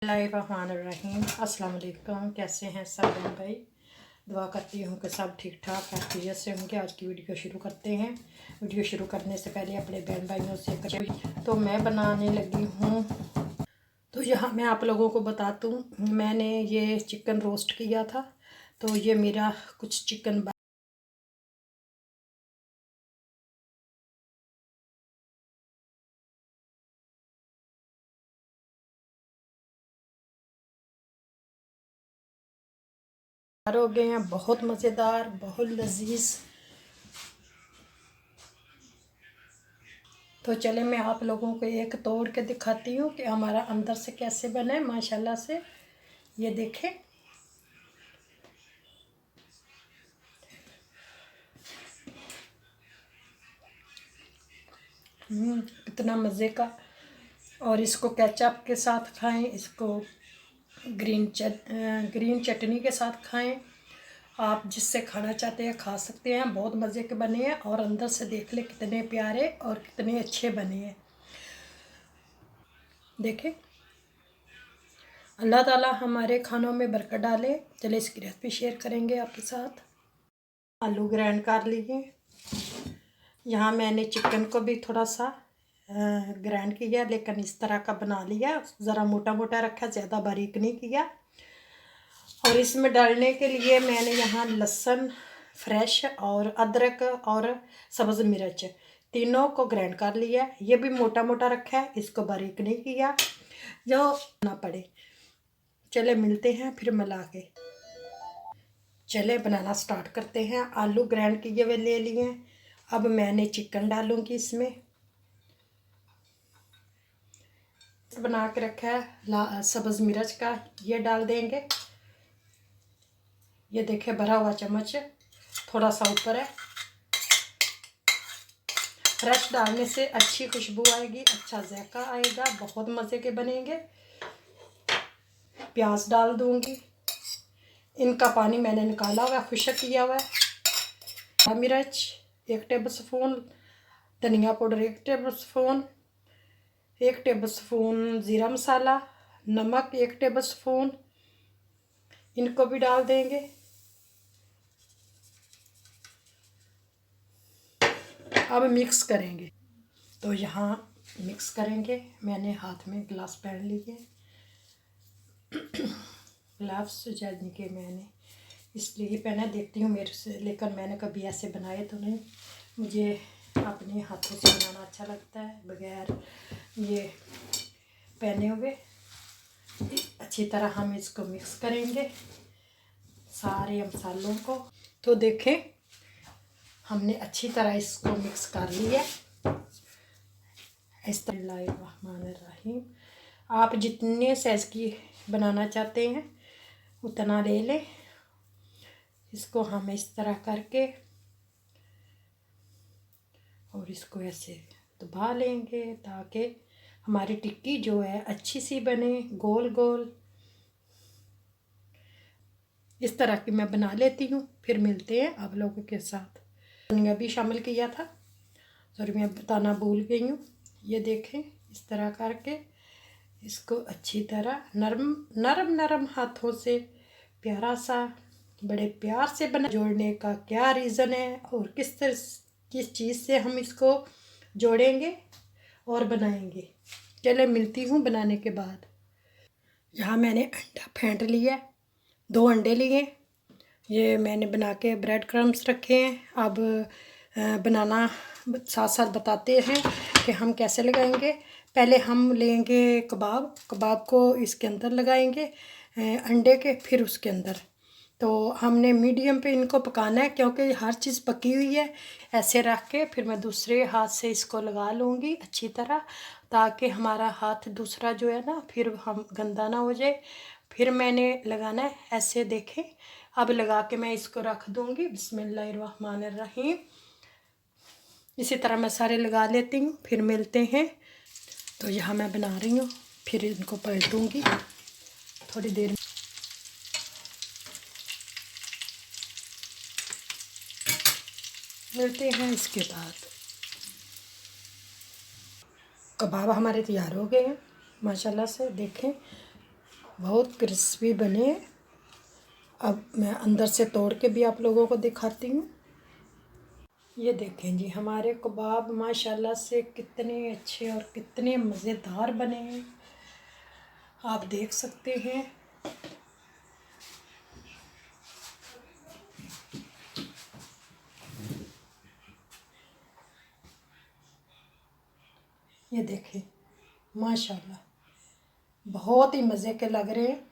बिस्मिल्लाहिर्रहमानिर्रहीम। अस्सलाम वालेकुम। कैसे हैं सब बहन भाई? दुआ करती हूँ कि सब ठीक ठाक खैरियत से होंगे। आज की वीडियो शुरू करते हैं। वीडियो शुरू करने से पहले अपने बहन भाइयों से तो मैं बनाने लगी हूँ। तो यहाँ मैं आप लोगों को बता दूँ, मैंने ये चिकन रोस्ट किया था। तो ये मेरा कुछ चिकन हो गए हैं, बहुत मज़ेदार, बहुत लजीज। तो चले मैं आप लोगों को एक तोड़ के दिखाती हूँ कि हमारा अंदर से कैसे बना है माशाल्लाह से। ये देखें, कितना मज़े का। और इसको केचप के साथ खाएं, इसको ग्रीन चटनी के साथ खाएं। आप जिससे खाना चाहते हैं खा सकते हैं। बहुत मज़े के बने हैं और अंदर से देख ले कितने प्यारे और कितने अच्छे बने हैं। देखें, अल्लाह ताला हमारे खानों में बरकत डाले। चले इसकी रेसिपी शेयर करेंगे आपके साथ। आलू ग्राइंड कर लिए। यहाँ मैंने चिकन को भी थोड़ा सा ग्राइंड किया, लेकिन इस तरह का बना लिया। ज़रा मोटा मोटा रखा, ज़्यादा बारीक नहीं किया। और इसमें डालने के लिए मैंने यहाँ लहसुन फ्रेश और अदरक और सब्ज़ मिर्च तीनों को ग्राइंड कर लिया। ये भी मोटा मोटा रखा है, इसको बारीक नहीं किया जो ना पड़े। चले मिलते हैं फिर मिला के। चले बनाना स्टार्ट करते हैं। आलू ग्राइंड किए हुए ले लिए। अब मैंने चिकन डालूंगी इसमें। बना के रखा है सब्ज़ मिर्च का, ये डाल देंगे। ये देखे भरा हुआ चम्मच थोड़ा सा ऊपर है। फ्रेश डालने से अच्छी खुशबू आएगी, अच्छा जायका आएगा, बहुत मज़े के बनेंगे। प्याज डाल दूंगी। इनका पानी मैंने निकाला हुआ है, खुश्क किया हुआ है। मिर्च 1 टेबल स्पून, धनिया powder 1 table spoon, 1 table spoon ज़ीरा मसाला, नमक 1 टेबल स्पून, इनको भी डाल देंगे। अब मिक्स करेंगे। तो यहाँ मिक्स करेंगे। मैंने हाथ में ग्लास पहन लिए, ग्लव्स यानी कि मैंने इसलिए पहना। देखती हूँ मेरे से, लेकर मैंने कभी ऐसे बनाए तो नहीं। मुझे अपने हाथों से बनाना अच्छा लगता है बगैर ये पहने हुए। अच्छी तरह हम इसको मिक्स करेंगे सारे मसालों को। तो देखें, हमने अच्छी तरह इसको मिक्स कर लिया। बिस्मिल्लाहिर्रहमानिर्रहीम। आप जितने साइज़ की बनाना चाहते हैं उतना ले लें। इसको हम इस तरह करके और इसको ऐसे दबा लेंगे ताकि हमारी टिक्की जो है अच्छी सी बने, गोल गोल। इस तरह की मैं बना लेती हूँ। फिर मिलते हैं आप लोगों के साथ। धनिया भी शामिल किया था, सॉरी मैं बताना भूल गई हूँ। ये देखें, इस तरह करके इसको अच्छी तरह नरम नरम नरम हाथों से प्यारा सा, बड़े प्यार से बना। जोड़ने का क्या रीज़न है और किस चीज़ से हम इसको जोड़ेंगे और बनाएंगे। चले मिलती हूँ बनाने के बाद। यहाँ मैंने अंडा फेंट लिया, 2 अंडे लिए। ये मैंने बना के ब्रेड क्रम्स रखे हैं। अब बनाना साथ साथ बताते हैं कि हम कैसे लगाएंगे। पहले हम लेंगे कबाब को इसके अंदर लगाएंगे अंडे के, फिर उसके अंदर। तो हमने मीडियम पे इनको पकाना है क्योंकि हर चीज़ पकी हुई है। ऐसे रख के फिर मैं दूसरे हाथ से इसको लगा लूँगी अच्छी तरह, ताकि हमारा हाथ दूसरा जो है ना फिर हम गंदा ना हो जाए। फिर मैंने लगाना है ऐसे, देखें। अब लगा के मैं इसको रख दूँगी। बिस्मिल्लाहिर्रहमानिर्रहीम। इसी तरह मैं सारे लगा लेती हूँ, फिर मिलते हैं। तो यहाँ मैं बना रही हूँ, फिर इनको पलटूँगी थोड़ी देर में। मिलते हैं इसके बाद। कबाब हमारे तैयार हो गए हैं माशाल्लाह से, देखें। बहुत क्रिस्पी बने। अब मैं अंदर से तोड़ के भी आप लोगों को दिखाती हूँ। ये देखें जी, हमारे कबाब माशाल्लाह से कितने अच्छे और कितने मज़ेदार बने हैं, आप देख सकते हैं। ये देखें माशाल्लाह बहुत ही मज़े के लग रहे हैं।